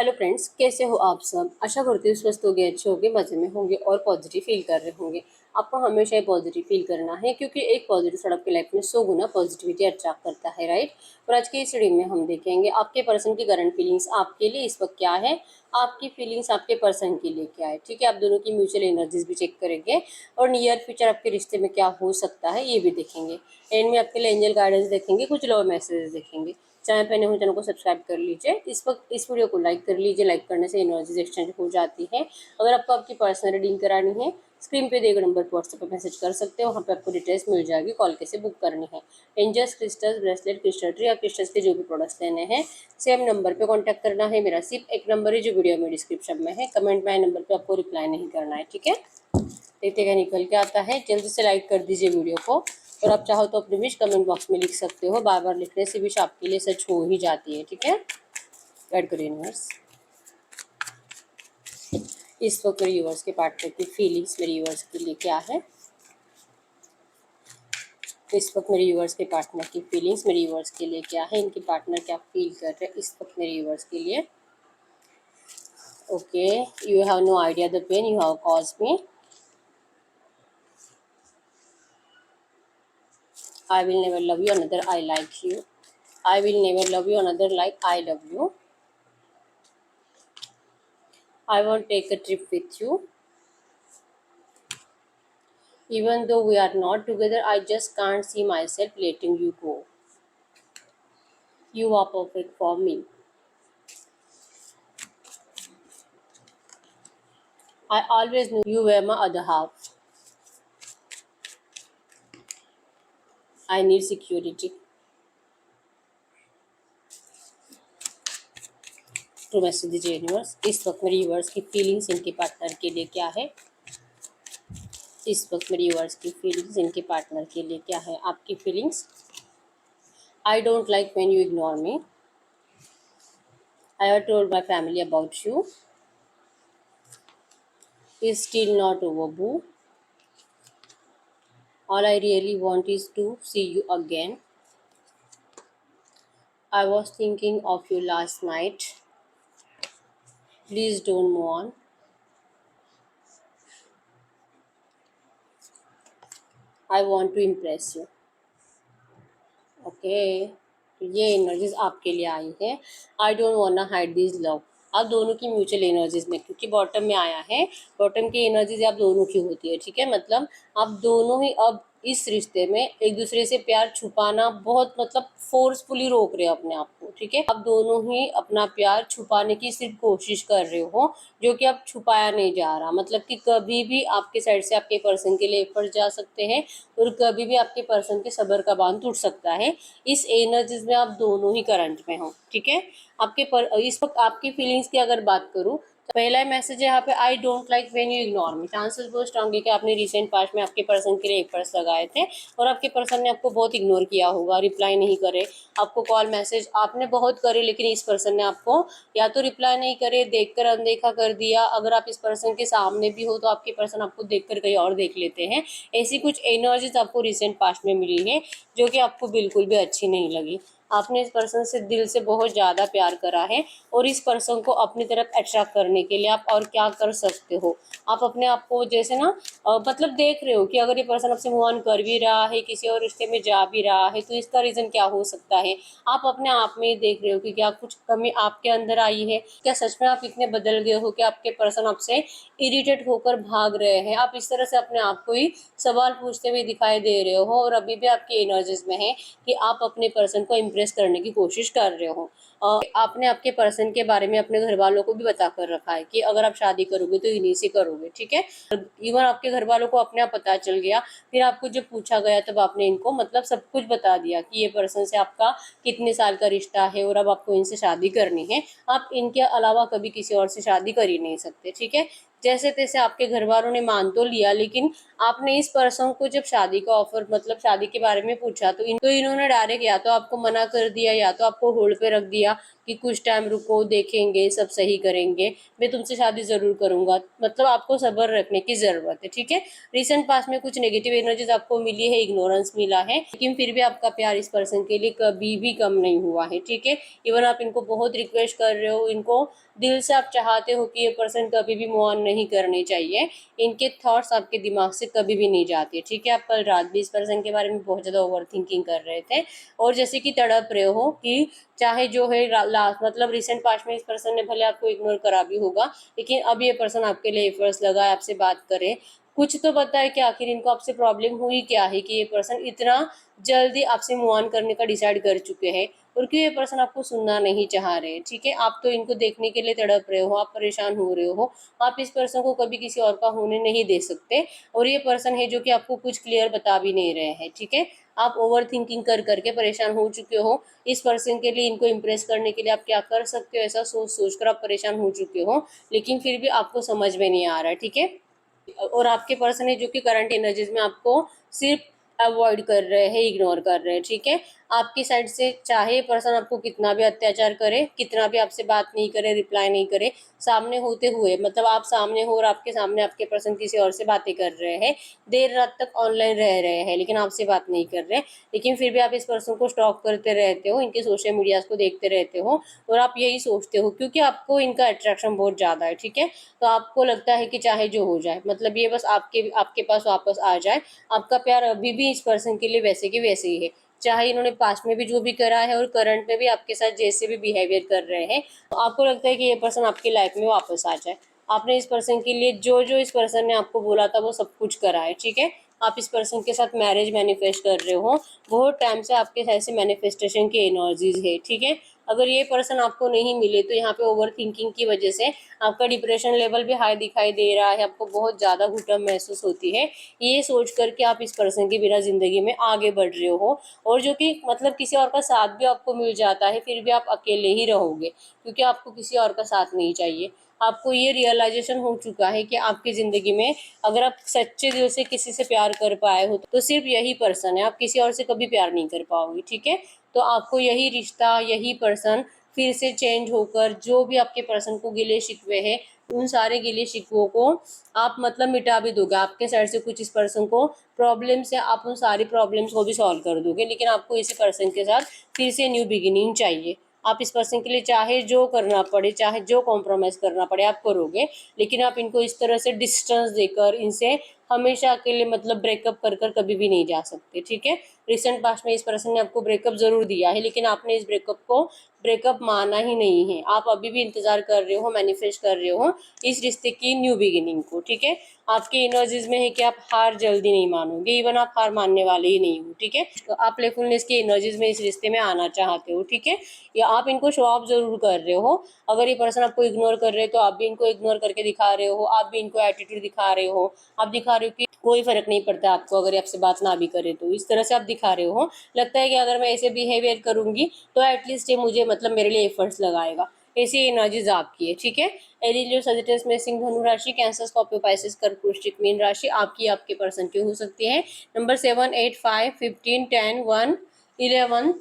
Hello friends, कैसे हो आप सब। आशा करती हूँ स्वस्थ होंगे, अच्छे होंगे, मज़े में होंगे और पॉजिटिव फील कर रहे होंगे। आपको हमेशा ही पॉजिटिव फील करना है, क्योंकि एक पॉजिटिव थॉट आपकी लाइफ में 100 गुना पॉजिटिविटी अट्रैक्ट करता है, राइट। और आज की इस वीडियो में हम देखेंगे आपके पर्सन की करंट फीलिंग्स आपके लिए इस वक्त क्या है, आपकी फीलिंग्स आपके पर्सन के लिए क्या है। ठीक है, आप दोनों की म्यूचुअल एनर्जीज भी चेक करेंगे और नियर फ्यूचर आपके रिश्ते में क्या हो सकता है ये भी देखेंगे। एंड में आपके लिए एंजल गाइडेंस देखेंगे, कुछ लव मैसेजेस देखेंगे। चैनल पे नए हो चैनल को सब्सक्राइब कर लीजिए। इस वक्त इस वीडियो को लाइक कर लीजिए। लाइक करने से एनर्जीज एक्सचेंज हो जाती है। अगर आपको आपकी पर्सनल रीडिंग करानी है, स्क्रीन पे दिए गए नंबर पर व्हाट्सएप पर मैसेज कर सकते हो। वहाँ पे आपको डिटेल्स मिल जाएगी, कॉल कैसे बुक करनी है। Angels, crystals, bracelet, crystal tree या क्रिस्टल्स के जो भी प्रोडक्ट्स लेने हैं सेम नंबर पे कांटेक्ट करना है। मेरा सिर्फ एक नंबर है जो वीडियो में डिस्क्रिप्शन में है। कमेंट में नंबर पे आपको रिप्लाई नहीं करना है, ठीक है। देखते क्या निकल के आता है। जल्दी से लाइक कर दीजिए वीडियो को। और आप चाहो तो अपनी विश कमेंट बॉक्स में लिख सकते हो। बार बार लिखने से विश आपके लिए सच हो ही जाती है, ठीक है। ऐड करो यूनिवर्स। इस वक्त मेरे यूवर्स के पार्टनर की फीलिंग्स मेरे यूवर्स के लिए क्या है। इस वक्त मेरे यूवर्स के पार्टनर की फीलिंग्स मेरे यूवर्स के लिए क्या है। इनके पार्टनर क्या फील कर रहे हैं इस वक्त मेरे यूवर्स के लिए। Okay, you have no idea the pain you have cause me. I will never love you another I like you. I will never love you another like I love you. I won't take a trip with you. Even though we are not together, I just can't see myself letting you go. You are perfect for me. I always knew you were my other half. I need security. To message दीजिए universe. इस वक्त मेरी universe की feelings इनके partner के लिए क्या है। इस वक्त मेरी यूनिवर्स की फीलिंग्स इनके पार्टनर के लिए क्या है। आपकी feelings. I don't like when you ignore me. I have told my family about you. It's still not over, boo. All I really want is to see you again. I was thinking of you last night. Please don't move on. I want to impress you. Okay, तो ये energies आपके लिए आई है। I don't want hide this love. आप दोनों की mutual energies में, क्योंकि बॉटम में आया है, बॉटम की एनर्जीज आप दोनों की होती है, ठीक है। मतलब आप दोनों ही अब इस रिश्ते में एक दूसरे से प्यार छुपाना बहुत मतलब फोर्सफुली रोक रहे हो अपने आप को, ठीक है। आप दोनों ही अपना प्यार छुपाने की सिर्फ कोशिश कर रहे हो, जो कि अब छुपाया नहीं जा रहा। मतलब कि कभी भी आपके साइड से आपके पर्सन के लिए एफर्ट जा सकते हैं और कभी भी आपके पर्सन के सब्र का बांध टूट सकता है। इस एनर्जीज में आप दोनों ही करंट में हो, ठीक है। इस वक्त आपकी फीलिंग्स की अगर बात करूं तो पहला मैसेज है यहाँ पे, I don't like when you ignore me. Chances बहुत स्ट्रांग है कि आपने रिसेंट पास्ट में आपके पर्सन के लिए एफर्ट्स लगाए थे और आपके पर्सन ने आपको बहुत इग्नोर किया होगा, रिप्लाई नहीं करे। आपको कॉल मैसेज आपने बहुत करे, लेकिन इस पर्सन ने आपको या तो रिप्लाई नहीं करे, देखकर अनदेखा कर दिया। अगर आप इस पर्सन के सामने भी हो तो आपके पर्सन आपको देखकर कहीं और देख लेते हैं। ऐसी कुछ एनर्जीज आपको रिसेंट पास्ट में मिली है जो कि आपको बिल्कुल भी अच्छी नहीं लगी। आपने इस पर्सन से दिल से बहुत ज़्यादा प्यार करा है और इस पर्सन को अपनी तरफ अट्रैक्ट करने के लिए आप और क्या कर सकते हो। आप अपने आप को जैसे ना मतलब देख रहे हो कि अगर ये पर्सन आपसे मूव ऑन कर भी रहा है, किसी और रिश्ते में जा भी रहा है, तो इसका रीज़न क्या हो सकता है। आप अपने आप में ही देख रहे हो कि क्या कुछ कमी आपके अंदर आई है। क्या सच में आप इतने बदल गए हो कि आपके पर्सन आपसे इरिटेट होकर भाग रहे हैं। आप इस तरह से अपने आप को ही सवाल पूछते हुए दिखाई दे रहे हो और अभी भी आपकी एनर्जीज में है कि आप अपने पर्सन को इम्प्रेस करने की कोशिश कर रहे हो। आपने आपके पर्सन के बारे में अपने घर वालों को भी बता कर रखा है कि अगर आप शादी करोगे तो इन्हीं से करोगे, ठीक है। इवन आपके घर वालों को अपने आप पता चल गया। फिर आपको जब पूछा गया तब आपने इनको मतलब सब कुछ बता दिया कि ये पर्सन से आपका कितने साल का रिश्ता है और अब आपको इनसे शादी करनी है। आप इनके अलावा कभी किसी और से शादी कर ही नहीं सकते, ठीक है। जैसे तैसे आपके घर वालों ने मान तो लिया, लेकिन आपने इस पर्सन को जब शादी का ऑफर मतलब शादी के बारे में पूछा तो इन्होंने डायरेक्ट या तो आपको मना कर दिया या तो आपको होल्ड पे रख दिया कि कुछ टाइम रुको, देखेंगे, सब सही करेंगे, मैं तुमसे शादी जरूर करूंगा। मतलब आपको सब्र रखने की जरूरत है, ठीक है। रिसेंट पास्ट में कुछ नेगेटिव एनर्जीज आपको मिली है, इग्नोरेंस मिला है, लेकिन फिर भी आपका प्यार इस पर्सन के लिए कभी भी कम नहीं हुआ है, ठीक है। इवन आप इनको बहुत रिक्वेस्ट कर रहे हो, इनको दिल से आप चाहते हो कि ये पर्सन कभी भी मूव ऑन नहीं करने चाहिए, इनके थॉट्स आपके दिमाग से कभी भी नहीं जाते, ठीक है। आप कल रात भी इस पर्सन के बारे में बहुत ज़्यादा ओवर थिंकिंग कर रहे थे और जैसे कि तड़प रहे हो कि चाहे जो है लास्ट मतलब रिसेंट पास्ट में इस पर्सन ने भले आपको इग्नोर करा भी होगा, लेकिन अब ये पर्सन आपके लिए एफर्ट्स लगाए, आपसे बात करे, कुछ तो पता है कि आखिर इनको आपसे प्रॉब्लम हुई क्या है कि ये पर्सन इतना जल्दी आपसे मूव ऑन करने का डिसाइड कर चुके हैं और क्यों ये पर्सन आपको सुनना नहीं चाह रहे, ठीक है। आप तो इनको देखने के लिए तड़प रहे हो, आप परेशान हो रहे हो, आप इस पर्सन को कभी किसी और का होने नहीं दे सकते और ये पर्सन है जो कि आपको कुछ क्लियर बता भी नहीं रहे हैं, ठीक है। आप ओवर थिंकिंग कर करके परेशान हो चुके हो। इस पर्सन के लिए इनको इम्प्रेस करने के लिए आप क्या कर सकते हो, ऐसा सोच सोच कर आप परेशान हो चुके हो, लेकिन फिर भी आपको समझ में नहीं आ रहा है, ठीक है। और आपके पर्सन है जो कि करंट एनर्जीज में आपको सिर्फ अवॉइड कर रहे हैं, इग्नोर कर रहे हैं, ठीक है। आपकी साइड से चाहे पर्सन आपको कितना भी अत्याचार करे, कितना भी आपसे बात नहीं करे, रिप्लाई नहीं करे, सामने होते हुए मतलब आप सामने हो और आपके सामने आपके पर्सन किसी और से बातें कर रहे हैं, देर रात तक ऑनलाइन रह रहे हैं लेकिन आपसे बात नहीं कर रहे, लेकिन फिर भी आप इस पर्सन को स्टॉक करते रहते हो, इनके सोशल मीडियाज को देखते रहते हो और आप यही सोचते हो क्योंकि आपको इनका अट्रैक्शन बहुत ज़्यादा है, ठीक है। तो आपको लगता है कि चाहे जो हो जाए, मतलब ये बस आपके आपके पास वापस आ जाए। आपका प्यार अभी भी इस पर्सन के लिए वैसे के वैसे ही है, चाहे इन्होंने पास्ट में भी जो भी करा है और करंट में भी आपके साथ जैसे भी बिहेवियर कर रहे हैं, तो आपको लगता है कि ये पर्सन आपकी लाइफ में वापस आ जाए। आपने इस पर्सन के लिए जो जो इस पर्सन ने आपको बोला था वो सब कुछ करा है, ठीक है। आप इस पर्सन के साथ मैरिज मैनिफेस्ट कर रहे हो, बहुत टाइम से आपके साथ से मैनिफेस्टेशन की एनर्जीज है, ठीक है। अगर ये पर्सन आपको नहीं मिले तो यहाँ पे ओवर थिंकिंग की वजह से आपका डिप्रेशन लेवल भी हाई दिखाई दे रहा है, आपको बहुत ज़्यादा घुटन महसूस होती है, ये सोच कर कि आप इस पर्सन के बिना ज़िंदगी में आगे बढ़ रहे हो और जो कि मतलब किसी और का साथ भी आपको मिल जाता है फिर भी आप अकेले ही रहोगे क्योंकि आपको किसी और का साथ नहीं चाहिए। आपको ये रियलाइजेशन हो चुका है कि आपकी ज़िंदगी में अगर आप सच्चे दिल से किसी से प्यार कर पाए हो तो सिर्फ यही पर्सन है, आप किसी और से कभी प्यार नहीं कर पाओगे, ठीक है। तो आपको यही रिश्ता, यही पर्सन फिर से चेंज होकर जो भी आपके पर्सन को गिले शिकवे हैं उन सारे गिले शिकवों को आप मतलब मिटा भी दोगे। आपके साइड से कुछ इस पर्सन को प्रॉब्लम्स है, आप उन सारी प्रॉब्लम्स को भी सॉल्व कर दोगे, लेकिन आपको इसी पर्सन के साथ फिर से न्यू बिगिनिंग चाहिए। आप इस पर्सन के लिए चाहे जो करना पड़े, चाहे जो कॉम्प्रोमाइज़ करना पड़े आप करोगे, लेकिन आप इनको इस तरह से डिस्टेंस देकर इनसे हमेशा के लिए मतलब ब्रेकअप कर कर कभी भी नहीं जा सकते, ठीक है। रिसेंट पास्ट में इस पर्सन ने आपको ब्रेकअप ज़रूर दिया है लेकिन आपने इस ब्रेकअप माना ही नहीं है। आप अभी भी इंतज़ार कर रहे हो, मैनिफेस्ट कर रहे हो इस रिश्ते की न्यू बिगिनिंग को, ठीक है। आपके एनर्जीज में है कि आप हार जल्दी नहीं मानोगे, इवन आप हार मानने वाले ही नहीं हो, ठीक है। तो आप प्लेफुलनेस की एनर्जीज में इस रिश्ते में आना चाहते हो, ठीक है। या आप इनको शो ऑफ जरूर कर रहे हो, अगर ये पर्सन आपको इग्नोर कर रहे हो तो आप भी इनको इग्नोर करके दिखा रहे हो, आप भी इनको एटीट्यूड दिखा रहे हो, आप दिखा रहे हो कि कोई फर्क नहीं पड़ता आपको अगर आपसे बात ना भी करे, तो इस तरह से आप दिखा रहे हो। लगता है कि अगर मैं ऐसे बिहेवियर करूंगी तो एटलीस्ट ये मुझे मतलब मेरे लिए एफर्ट्स लगाएगा, ऐसी एनर्जीज आपकी है, ठीक है। एरिलियो सजिटेस में सिंह धनु राशि, कैंसर स्कॉर्पियो पाइसेस कर्क वृश्चिक मीन राशि आपकी आपके पर्सन की हो सकती है। नंबर 7, 8, 5, 15, 10, 1, 11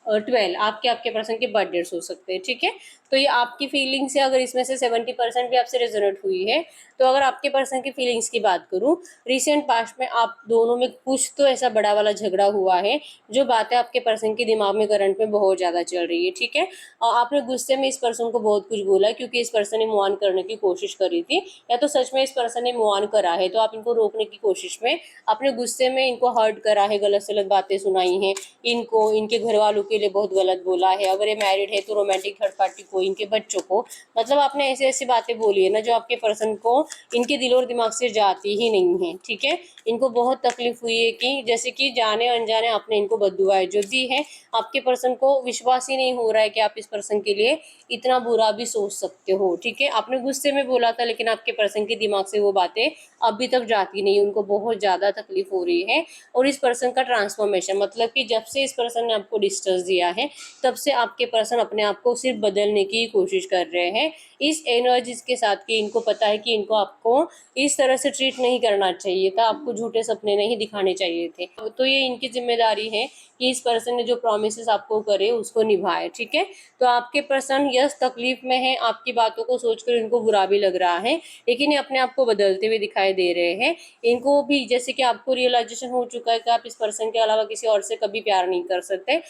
और 12 आपके आपके पर्सन के बर्थ डेट्स हो सकते हैं, ठीक है। तो ये आपकी फीलिंग्स है, अगर इसमें से 70% भी आपसे रेजोनेट हुई है तो अगर आपके पर्सन की फीलिंग्स की बात करूं, रिसेंट पास्ट में आप दोनों में कुछ तो ऐसा बड़ा वाला झगड़ा हुआ है जो बातें आपके पर्सन के दिमाग में करंट में बहुत ज़्यादा चल रही है, ठीक है। और आपने गुस्से में इस पर्सन को बहुत कुछ बोला क्योंकि इस पर्सन ने मूव ऑन करने की कोशिश करी थी, या तो सच में इस पर्सन ने मूव ऑन करा है तो आप इनको रोकने की कोशिश में अपने गुस्से में इनको हर्ट करा है, गलत सलत बातें सुनाई हैं, इनको इनके घर वालों के लिए बहुत गलत बोला है, अगर ये मैरिड है तो रोमांटिक थर्ड पार्टी को, इनके बच्चों को, मतलब आपने ऐसी ऐसी बातें बोली है ना जो आपके पर्सन को इनके दिल और दिमाग से जाती ही नहीं है, ठीक है। इनको बहुत तकलीफ हुई है कि जैसे कि जाने अनजाने आपने इनको बद्दुआएं जो दी है, आपके पर्सन को विश्वास ही नहीं हो रहा है कि आप इस पर्सन के लिए इतना बुरा भी सोच सकते हो, ठीक है। आपने गुस्से में बोला था लेकिन आपके पर्सन के दिमाग से वो बातें अभी तक जाती नहीं, उनको बहुत ज़्यादा तकलीफ हो रही है। और इस पर्सन का ट्रांसफॉर्मेशन मतलब कि जब से इस पर्सन ने आपको डिस्टेंस दिया है तब से आपके पर्सन अपने आप को सिर्फ बदलने की कोशिश कर रहे हैं इस एनर्जीज के साथ कि इनको पता है कि इनको आपको इस तरह से ट्रीट नहीं करना चाहिए था, आपको झूठे सपने नहीं दिखाने चाहिए थे। तो ये इनकी जिम्मेदारी है कि इस पर्सन ने जो प्रॉमिसेस आपको करे उसको निभाए, ठीक है। तो आपके पर्सन यस तकलीफ में है, आपकी बातों को सोचकर इनको बुरा भी लग रहा है, लेकिन ये अपने आप को बदलते हुए दिखाई दे रहे हैं। इनको भी जैसे कि आपको रियलाइजेशन हो चुका है कि आप इस पर्सन के अलावा किसी और से कभी प्यार नहीं कर सकते,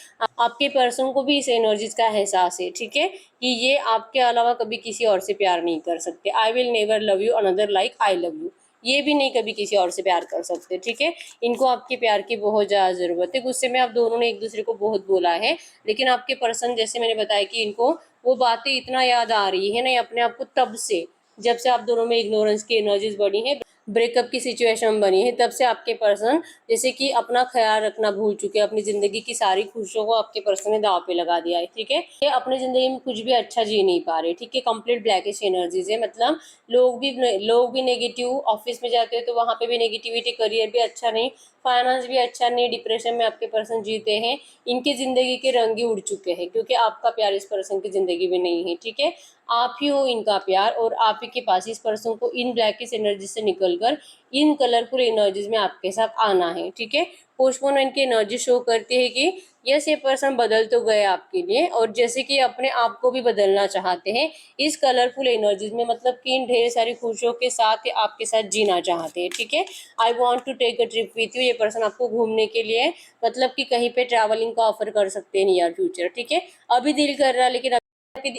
आपके पर्सन को भी इस एनर्जीज का एहसास है, ठीक है, कि ये आपके अलावा कभी किसी और से प्यार नहीं कर सकते। I will never love you another like I love you, ये भी नहीं कभी किसी और से प्यार कर सकते, ठीक है। इनको आपके प्यार की बहुत ज़्यादा ज़रूरत है। गुस्से में आप दोनों ने एक दूसरे को बहुत बोला है, लेकिन आपके पर्सन, जैसे मैंने बताया कि इनको वो बातें इतना याद आ रही है ना अपने आप को, तब से जब से आप दोनों में इग्नोरेंस की एनर्जीज बढ़ी है, ब्रेकअप की सिचुएशन बनी है, तब से आपके पर्सन जैसे कि अपना ख्याल रखना भूल चुके हैं। अपनी जिंदगी की सारी खुशियों को आपके पर्सन ने दाव पे लगा दिया है, ठीक है। ये अपनी जिंदगी में कुछ भी अच्छा जी नहीं पा रहे, ठीक है। कंप्लीट ब्लैकिश एनर्जीज है, मतलब लोग भी नेगेटिव, ऑफिस में जाते हैं तो वहां पे भी नेगेटिविटी, करियर भी अच्छा नहीं, फाइनेंस भी अच्छा नहीं, डिप्रेशन में आपके पर्सन जीते हैं। इनकी जिंदगी के रंग ही उड़ चुके हैं, क्योंकि आपका प्यार इस पर्सन की जिंदगी में नहीं है, ठीक है। आप ही हो इनका प्यार, और आप ही के पास इस पर्सन को इन ब्लैकिश एनर्जी से निकलकर इन कलरफुल एनर्जीज में आपके साथ आना है, ठीक है। पोस्टपोनमेंट की एनर्जी शो करती है कि यस, ये पर्सन बदल तो गए आपके लिए, और जैसे कि अपने आप को भी बदलना चाहते हैं इस कलरफुल एनर्जीज में, मतलब कि इन ढेर सारी खुशियों के साथ आपके साथ जीना चाहते हैं, ठीक है। I want to take a trip with you, ये पर्सन आपको घूमने के लिए, मतलब कि कहीं पे ट्रैवलिंग का ऑफर कर सकते हैं नियर फ्यूचर, ठीक है। अभी दिल कर रहा है, लेकिन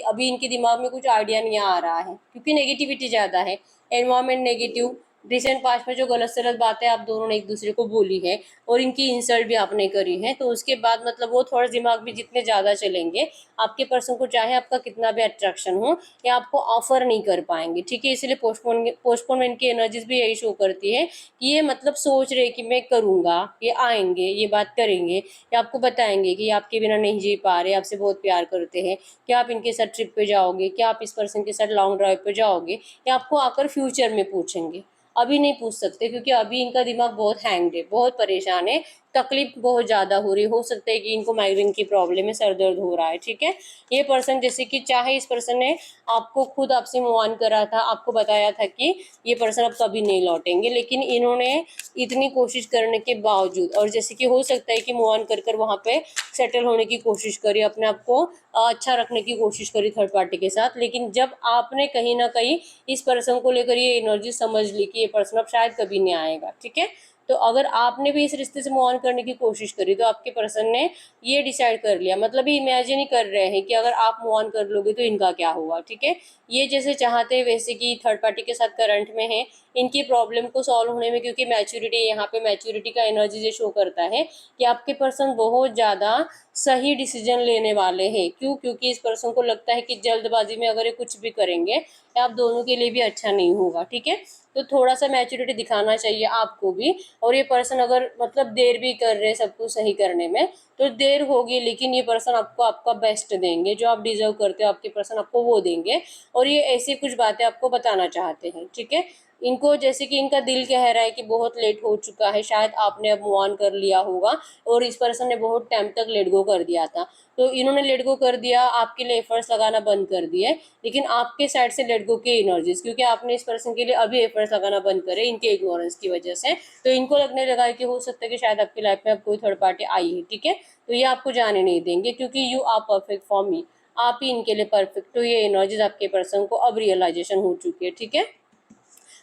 अभी इनके दिमाग में कुछ आइडिया नहीं आ रहा है, क्योंकि नेगेटिविटी ज़्यादा है, एनवायरमेंट नेगेटिव। रिसेंट पास्ट में जो गलत सलत बातें आप दोनों ने एक दूसरे को बोली है, और इनकी इंसल्ट भी आपने करी है, तो उसके बाद मतलब वो थोड़ा दिमाग में जितने ज़्यादा चलेंगे, आपके पर्सन को चाहे आपका कितना भी अट्रैक्शन हो, या आपको ऑफर नहीं कर पाएंगे, ठीक है। इसलिए पोस्टपोनमेंट की एनर्जीज भी यही शो करती है कि ये मतलब सोच रहे कि मैं करूँगा, ये आएंगे, ये बात करेंगे, या आपको बताएंगे कि आपके बिना नहीं जी पा रहे, आपसे बहुत प्यार करते हैं, क्या आप इनके साथ ट्रिप पे जाओगे, क्या आप इस पर्सन के साथ लॉन्ग ड्राइव पे जाओगे, या आपको आकर फ्यूचर में पूछेंगे। अभी नहीं पूछ सकते, क्योंकि अभी इनका दिमाग बहुत हैंग्ड है, बहुत परेशान है, तकलीफ बहुत ज़्यादा हो रही, हो सकता है कि इनको माइग्रेन की प्रॉब्लम है, सर दर्द हो रहा है, ठीक है। ये पर्सन जैसे कि चाहे इस पर्सन ने आपको खुद आपसे मूव ऑन करा था, आपको बताया था कि ये पर्सन अब कभी नहीं लौटेंगे, लेकिन इन्होंने इतनी कोशिश करने के बावजूद, और जैसे कि हो सकता है कि मूव ऑन कर वहाँ पे सेटल होने की कोशिश करी, अपने आप को अच्छा रखने की कोशिश करी थर्ड पार्टी के साथ, लेकिन जब आपने कहीं ना कहीं इस पर्सन को लेकर ये एनर्जी समझ ली कि ये पर्सन अब शायद कभी नहीं आएगा, ठीक है। तो अगर आपने भी इस रिश्ते से मूव ऑन करने की कोशिश करी, तो आपके पर्सन ने ये डिसाइड कर लिया, मतलब ये इमेजिन ही कर रहे हैं कि अगर आप मूव ऑन कर लोगे तो इनका क्या होगा, ठीक है। ये जैसे चाहते हैं वैसे कि थर्ड पार्टी के साथ करंट में है, इनकी प्रॉब्लम को सॉल्व होने में, क्योंकि मैच्योरिटी, यहाँ पे मैच्योरिटी का एनर्जी जो शो करता है कि आपके पर्सन बहुत ज़्यादा सही डिसीजन लेने वाले हैं। क्यों? क्योंकि इस पर्सन को लगता है कि जल्दबाजी में अगर ये कुछ भी करेंगे, आप दोनों के लिए भी अच्छा नहीं होगा, ठीक है। तो थोड़ा सा मैच्योरिटी दिखाना चाहिए आपको भी। और ये पर्सन अगर मतलब देर भी कर रहे हैं सब कुछ सही करने में, तो देर होगी, लेकिन ये पर्सन आपको आपका बेस्ट देंगे, जो आप डिजर्व करते हो आपके पर्सन आपको वो देंगे। और ये ऐसी कुछ बातें आपको बताना चाहते हैं, ठीक है। इनको जैसे कि इनका दिल कह रहा है कि बहुत लेट हो चुका है, शायद आपने अब मूव ऑन कर लिया होगा, और इस पर्सन ने बहुत टाइम तक लेट गो कर दिया था, तो इन्होंने लेट गो कर दिया, आपके लिए एफर्ट्स लगाना बंद कर दिए। लेकिन आपके साइड से लेट गो की एनर्जीज, क्योंकि आपने इस पर्सन के लिए अभी एफर्ट्स लगाना बंद करे इनके इग्नोरेंस की वजह से, तो इनको लगने लगा है कि हो सकता है कि शायद आपकी लाइफ में अब कोई थर्ड पार्टी आई है, ठीक है। तो ये आपको जाने नहीं देंगे, क्योंकि you are perfect for me, आप ही इनके लिए परफेक्ट। तो ये एनर्जीज आपके पर्सन को अब रियलाइजेशन हो चुकी है, ठीक है।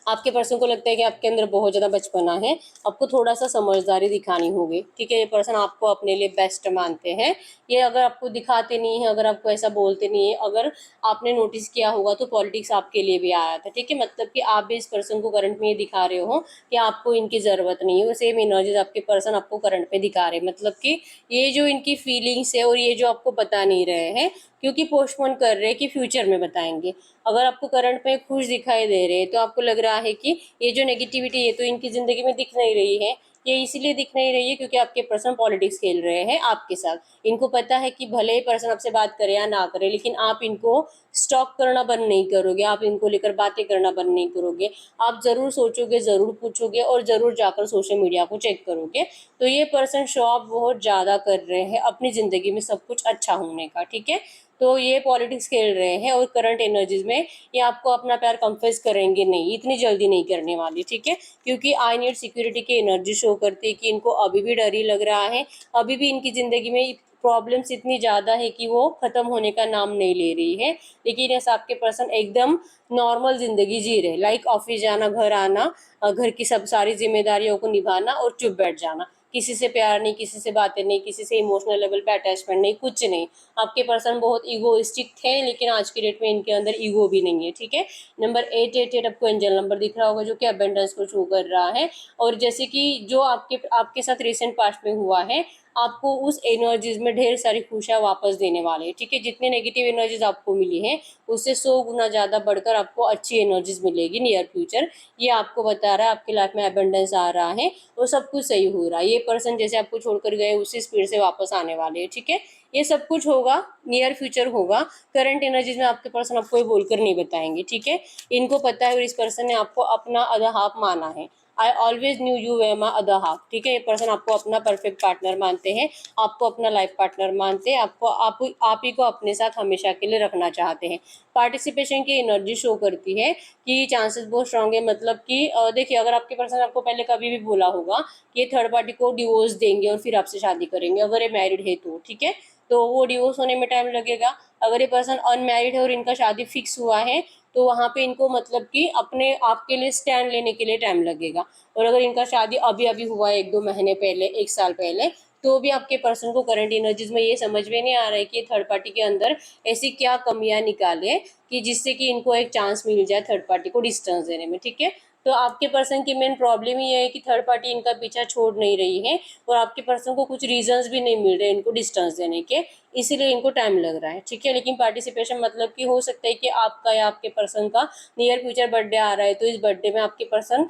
आपके पर्सन को लगता है कि आपके अंदर बहुत ज़्यादा बचपना है, आपको थोड़ा सा समझदारी दिखानी होगी, ठीक है। ये पर्सन आपको अपने लिए बेस्ट मानते हैं। ये अगर आपको दिखाते नहीं है, अगर आपको ऐसा बोलते नहीं है, अगर आपने नोटिस किया होगा तो पॉलिटिक्स आपके लिए भी आया था, ठीक है। मतलब कि आप भी इस पर्सन को करंट में ये दिखा रहे हो कि आपको इनकी ज़रूरत नहीं है, वो सेम एनर्जीज आपके पर्सन आपको करंट में दिखा रहे हैं। मतलब कि ये जो इनकी फीलिंग्स है, और ये जो आपको बता नहीं रहे हैं, क्योंकि पोस्टपोन कर रहे हैं कि फ्यूचर में बताएंगे। अगर आपको करंट में खुश दिखाई दे रहे हैं, तो आपको लग रहा है कि ये जो नेगेटिविटी है तो इनकी ज़िंदगी में दिख नहीं रही है। ये इसलिए दिख नहीं रही है क्योंकि आपके पर्सन पॉलिटिक्स खेल रहे हैं आपके साथ। इनको पता है कि भले ही पर्सन आपसे बात करे या ना करे, लेकिन आप इनको स्टॉक करना बंद नहीं करोगे, आप इनको लेकर बातें करना बंद नहीं करोगे। आप ज़रूर सोचोगे, ज़रूर पूछोगे, और ज़रूर जाकर सोशल मीडिया को चेक करोगे। तो ये पर्सन शो ऑफ बहुत ज़्यादा कर रहे हैं अपनी ज़िंदगी में सब कुछ अच्छा होने का, ठीक है। तो ये पॉलिटिक्स खेल रहे हैं, और करंट एनर्जीज में ये आपको अपना प्यार कन्फेस करेंगे नहीं, इतनी जल्दी नहीं करने वाली, ठीक है। क्योंकि आई नीड सिक्योरिटी की एनर्जी शो करती है कि इनको अभी भी डर ही लग रहा है, अभी भी इनकी ज़िंदगी में प्रॉब्लम्स इतनी ज़्यादा है कि वो ख़त्म होने का नाम नहीं ले रही है। लेकिन ऐसा आपके पर्सन एकदम नॉर्मल ज़िंदगी जी रहे, लाइक ऑफिस जाना, घर आना, घर की सब सारी जिम्मेदारियों को निभाना और चुप बैठ जाना, किसी से प्यार नहीं, किसी से बातें नहीं, किसी से इमोशनल लेवल पे अटैचमेंट नहीं, कुछ नहीं। आपके पर्सन बहुत ईगोइस्टिक थे, लेकिन आज की डेट में इनके अंदर ईगो भी नहीं है, ठीक है। नंबर 888 आपको एंजल नंबर दिख रहा होगा, जो कि अबेंडेंस को शो कर रहा है। और जैसे कि जो आपके साथ रिसेंट पास्ट में हुआ है, आपको उस एनर्जीज में ढेर सारी खुशियाँ वापस देने वाले हैं, ठीक है। जितनी नेगेटिव एनर्जीज आपको मिली हैं, उससे 100 गुना ज़्यादा बढ़कर आपको अच्छी एनर्जीज मिलेगी नियर फ्यूचर। ये आपको बता रहा है आपकी लाइफ में अबेंडेंस आ रहा है और सब कुछ सही हो रहा है। ये पर्सन जैसे आपको छोड़कर गए, उसी स्पीड से वापस आने वाले हैं, ठीक है। ये सब कुछ होगा, नियर फ्यूचर होगा। करंट एनर्जीज में आपके पर्सन आपको ये बोलकर नहीं बताएंगे, ठीक है। इनको पता है और इस पर्सन ने आपको अपना अदर हाफ माना है। I always new you way my other half, ठीक है। ये पर्सन आपको अपना परफेक्ट पार्टनर मानते हैं, आपको अपना लाइफ पार्टनर मानते हैं, आप ही को अपने साथ हमेशा के लिए रखना चाहते हैं। पार्टिसिपेशन की एनर्जी शो करती है कि चांसेस बहुत स्ट्रांग है। मतलब कि देखिए, अगर आपके पर्सन आपको पहले कभी भी बोला होगा कि ये थर्ड पार्टी को डिवोर्स देंगे और फिर आपसे शादी करेंगे, अगर ये मैरिड है तो, ठीक है, तो वो डिवोर्स होने में टाइम लगेगा। अगर ये पर्सन अनमैरिड है और इनका शादी फिक्स हुआ है, तो वहाँ पे इनको मतलब कि अपने आप के लिए स्टैंड लेने के लिए टाइम लगेगा। और अगर इनका शादी अभी अभी हुआ है, 1-2 महीने पहले, 1 साल पहले, तो भी आपके पर्सन को करंट एनर्जीज में ये समझ में नहीं आ रहा है कि थर्ड पार्टी के अंदर ऐसी क्या कमियां निकाले कि जिससे कि इनको एक चांस मिल जाए थर्ड पार्टी को डिस्टेंस देने में, ठीक है। तो आपके पर्सन की मेन प्रॉब्लम ये है कि थर्ड पार्टी इनका पीछा छोड़ नहीं रही है और आपके पर्सन को कुछ रीजंस भी नहीं मिल रहे इनको डिस्टेंस देने के, इसीलिए इनको टाइम लग रहा है, ठीक है। लेकिन पार्टिसिपेशन मतलब कि हो सकता है कि आपका या आपके पर्सन का नियर फ्यूचर बर्थडे आ रहा है, तो इस बर्थडे में आपके पर्सन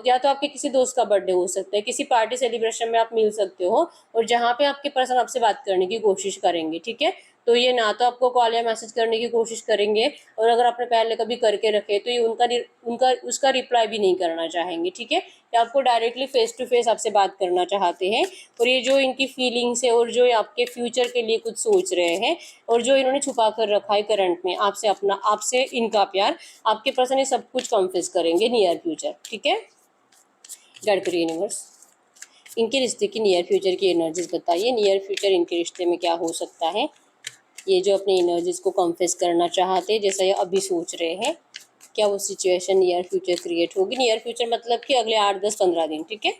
या तो आपके किसी दोस्त का बर्थडे हो सकता है, किसी पार्टी सेलिब्रेशन में आप मिल सकते हो और जहाँ पे आपके पर्सन आपसे बात करने की कोशिश करेंगे, ठीक है। तो ये ना तो आपको कॉल या मैसेज करने की कोशिश करेंगे, और अगर आपने पहले कभी करके रखे तो ये उनका उसका रिप्लाई भी नहीं करना चाहेंगे, ठीक है। ये आपको डायरेक्टली फेस टू फेस आपसे बात करना चाहते हैं। और ये जो इनकी फीलिंग्स है और जो आपके फ्यूचर के लिए कुछ सोच रहे हैं और जो इन्होंने छुपा कर रखा है करंट में आपसे इनका प्यार, आपके पर्सन ये सब कुछ कन्फेस करेंगे नियर फ्यूचर, ठीक है। गाइड करिए यूनिवर्स, इनके रिश्ते की नियर फ्यूचर की एनर्जीज बताइए। नियर फ्यूचर इनके रिश्ते में क्या हो सकता है। ये जो अपनी एनर्जीज को कन्फेस करना चाहते हैं, जैसा ये अभी सोच रहे हैं, क्या वो सिचुएशन नियर फ्यूचर क्रिएट होगी। नियर फ्यूचर मतलब कि अगले 8-10-15 दिन, ठीक है।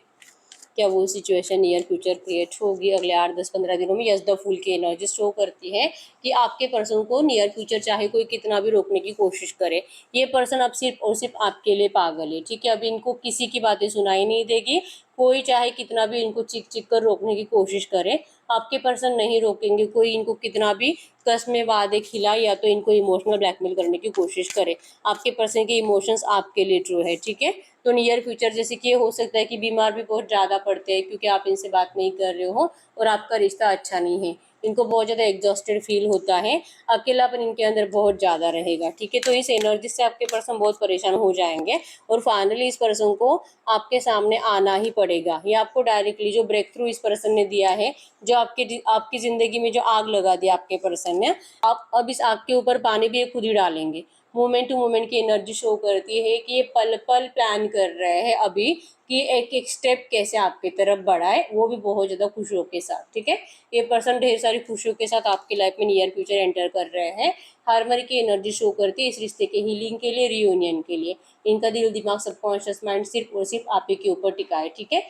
क्या वो सिचुएशन नियर फ्यूचर क्रिएट होगी अगले 8-10-15 दिनों में। यस, द फूल की एनर्जी शो करती है कि आपके पर्सन को नियर फ्यूचर चाहे कोई कितना भी रोकने की कोशिश करे, ये पर्सन अब सिर्फ और सिर्फ आपके लिए पागल है, ठीक है। अब इनको किसी की बातें सुनाई नहीं देगी, कोई चाहे कितना भी इनको चिक चिक कर रोकने की कोशिश करे, आपके पर्सन नहीं रोकेंगे। कोई इनको कितना भी कस्में वादे खिलाए या तो इनको इमोशनल ब्लैकमेल करने की कोशिश करे, आपके पर्सन के इमोशंस आपके लिए ट्रू है, ठीक है। तो नियर फ्यूचर जैसे कि हो सकता है कि बीमार भी बहुत ज़्यादा पड़ते हैं क्योंकि आप इनसे बात नहीं कर रहे हो और आपका रिश्ता अच्छा नहीं है। इनको बहुत ज़्यादा एग्जॉस्टेड फील होता है, अकेलापन इनके अंदर बहुत ज़्यादा रहेगा, ठीक है। तो इस एनर्जी से आपके पर्सन बहुत परेशान हो जाएंगे और फाइनली इस पर्सन को आपके सामने आना ही पड़ेगा। ये आपको डायरेक्टली जो ब्रेक थ्रू इस पर्सन ने दिया है, जो आपकी ज़िंदगी में जो आग लगा दी आपके पर्सन ने, आप अब इस आग के ऊपर पानी भी ये खुद ही डालेंगे। मोमेंट टू मोमेंट की एनर्जी शो करती है कि ये पल पल प्लान कर रहे हैं अभी कि एक एक स्टेप कैसे आपकी तरफ बढ़ाए, वो भी बहुत ज़्यादा खुशियों के साथ, ठीक है। ये पर्सन ढेर सारी खुशियों के साथ आपकी लाइफ में नियर फ्यूचर एंटर कर रहे हैं। हार्मनी की एनर्जी शो करती है इस रिश्ते के हीलिंग के लिए, रियूनियन के लिए। इनका दिल दिमाग सबकॉन्शियस माइंड सिर्फ और सिर्फ आप ही के ऊपर टिका है, ठीक है।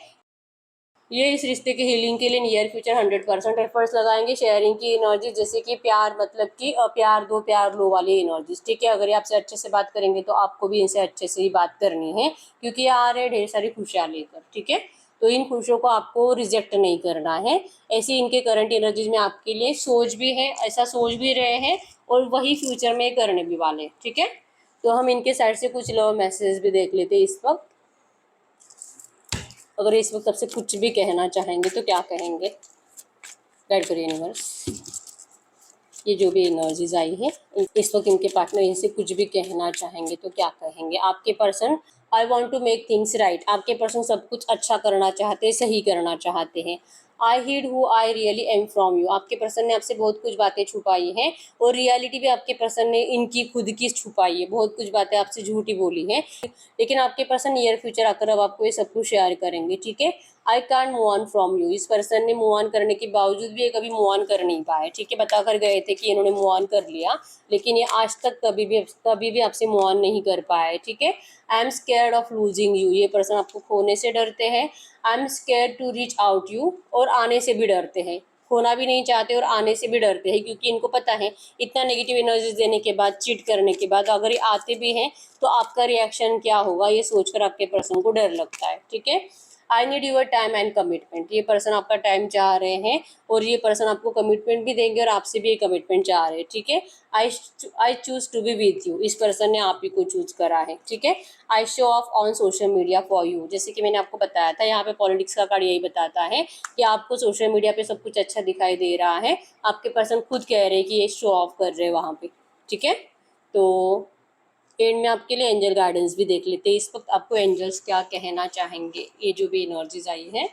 ये इस रिश्ते के हीलिंग के लिए नियर फ्यूचर 100% एफर्ट्स लगाएंगे। शेयरिंग की एनर्जी जैसे कि प्यार, मतलब कि प्यार दो प्यार लो वाली एनर्जीज, ठीक है। अगर ये आपसे अच्छे से बात करेंगे तो आपको भी इनसे अच्छे से ही बात करनी है क्योंकि ये आ रहे हैं ढेर सारी खुशियाँ लेकर, ठीक है। तो इन खुशियों को आपको रिजेक्ट नहीं करना है। ऐसी इनके करंट एनर्जीज में आपके लिए सोच भी है, ऐसा सोच भी रहे हैं और वही फ्यूचर में करने भी वाले, ठीक है। तो हम इनके साइड से कुछ लव मैसेज भी देख लेते हैं इस वक्त। अगर इस वक्त आपसे कुछ भी कहना चाहेंगे तो क्या कहेंगे। गाइड करिए यूनिवर्स, ये जो भी एनर्जीज आई है इस वक्त इनके पार्टनर इनसे कुछ भी कहना चाहेंगे तो क्या कहेंगे। आपके person I want to make things right, आपके पर्सन सब कुछ अच्छा करना चाहते हैं, सही करना चाहते हैं। I heard who I really am from you, आपके पर्सन ने आपसे बहुत कुछ बातें छुपाई हैं और रियलिटी भी आपके पर्सन ने इनकी खुद की छुपाई है, बहुत कुछ बातें आपसे झूठी बोली हैं। लेकिन आपके पर्सन नियर फ्यूचर आकर अब आपको ये सब कुछ शेयर करेंगे, ठीक है। I can't move on from you, इस पर्सन ने मूव ऑन करने के बावजूद भी ये कभी मूव ऑन कर नहीं पाए, ठीक है। बताकर गए थे कि इन्होंने मूव ऑन कर लिया, लेकिन ये आज तक कभी भी आपसे मूव ऑन नहीं कर पाए, ठीक है। I am scared of losing you, ये पर्सन आपको खोने से डरते हैं। I am scare to reach out you, और आने से भी डरते हैं, खोना भी नहीं चाहते और आने से भी डरते हैं, क्योंकि इनको पता है इतना नेगेटिव एनर्जीज देने के बाद, चीट करने के बाद अगर ये आते भी हैं तो आपका रिएक्शन क्या होगा ये सोचकर आपके पर्सन को डर लगता है। ठीक है, I need your time and commitment, ये पर्सन आपका टाइम चाह रहे हैं और ये पर्सन आपको कमिटमेंट भी देंगे और आपसे भी ये कमिटमेंट चाह रहे हैं। ठीक है, I choose to be with you, इस पर्सन ने आप ही को चूज करा है। ठीक है, I show off on social media for you, जैसे कि मैंने आपको बताया था, यहाँ पे पॉलिटिक्स का कार्ड यही बताता है कि आपको सोशल मीडिया पे सब कुछ अच्छा दिखाई दे रहा है, आपके पर्सन खुद कह रहे हैं कि ये शो ऑफ कर रहे हैं वहाँ पे। ठीक है, तो एंड में आपके लिए एंजल गाइडेंस भी देख लेते हैं, इस वक्त आपको एंजल्स क्या कहना चाहेंगे, ये जो भी एनर्जीज आई है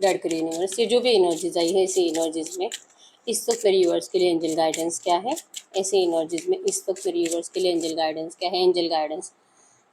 डेड के यूनिवर्स से, जो भी एनर्जीज आई है ऐसे एनर्जीज में इस वक्त मेरे यूनिवर्स के लिए एंजल गाइडेंस क्या है, ऐसे एनर्जीज में इस वक्त मेरे यूनिवर्स के लिए एंजल गाइडेंस क्या है। Angel guidance,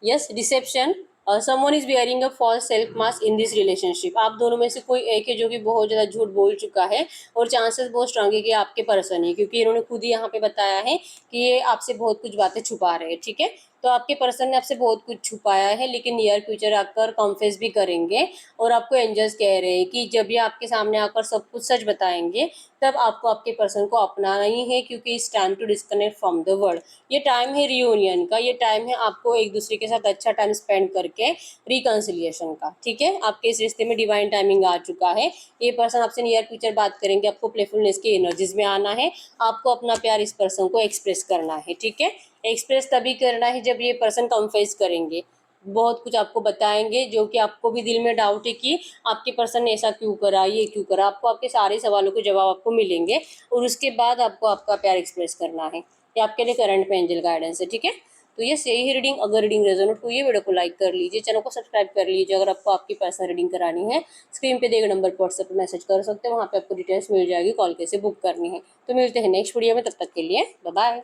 yes, deception, someone is bearing a false self mask in this relationship, आप दोनों में से कोई एक है जो कि बहुत ज़्यादा झूठ बोल चुका है और चांसेस बहुत स्ट्रांग है कि आपके पर्सन है, क्योंकि इन्होंने खुद ही यहाँ पे बताया है कि ये आपसे बहुत कुछ बातें छुपा रहे हैं। ठीक है, तो आपके पर्सन ने आपसे बहुत कुछ छुपाया है, लेकिन नियर फ्यूचर आकर कॉन्फेस भी करेंगे और आपको एंजल्स कह रहे हैं कि जब ये आपके सामने आकर सब कुछ सच बताएंगे तब आपको आपके पर्सन को अपनाना ही है, क्योंकि इस time to disconnect from the world, ये टाइम है रियूनियन का, ये टाइम है आपको एक दूसरे के साथ अच्छा टाइम स्पेंड करके रिकन्सिलिएशन का। ठीक है, आपके इस रिश्ते में डिवाइन टाइमिंग आ चुका है, ये पर्सन आपसे नियर फ्यूचर बात करेंगे, आपको प्लेफुलनेस की एनर्जीज में आना है, आपको अपना प्यार इस पर्सन को एक्सप्रेस करना है। ठीक है, एक्सप्रेस तभी करना है जब ये पर्सन कन्फेस करेंगे, बहुत कुछ आपको बताएंगे जो कि आपको भी दिल में डाउट है कि आपके पर्सन ने ऐसा क्यों करा, ये क्यों करा, आपको आपके सारे सवालों के जवाब आपको मिलेंगे और उसके बाद आपको आपका प्यार एक्सप्रेस करना है। ये आपके लिए करंट में एंजल गाइडेंस है। ठीक है, तो ये यही रीडिंग, अगर रीडिंग रेजोनेट हुई है वीडियो को लाइक कर लीजिए, चैनल को सब्सक्राइब कर लीजिए। अगर आपको आपकी पर्सनल रीडिंग करानी है स्क्रीन पे दिए गए नंबर पर व्हाट्सएप पर मैसेज कर सकते हैं, वहाँ पे आपको डिटेल्स मिल जाएगी, कॉल कैसे बुक करनी है। तो मिलते हैं नेक्स्ट वीडियो में, तब तक के लिए बाय बाय।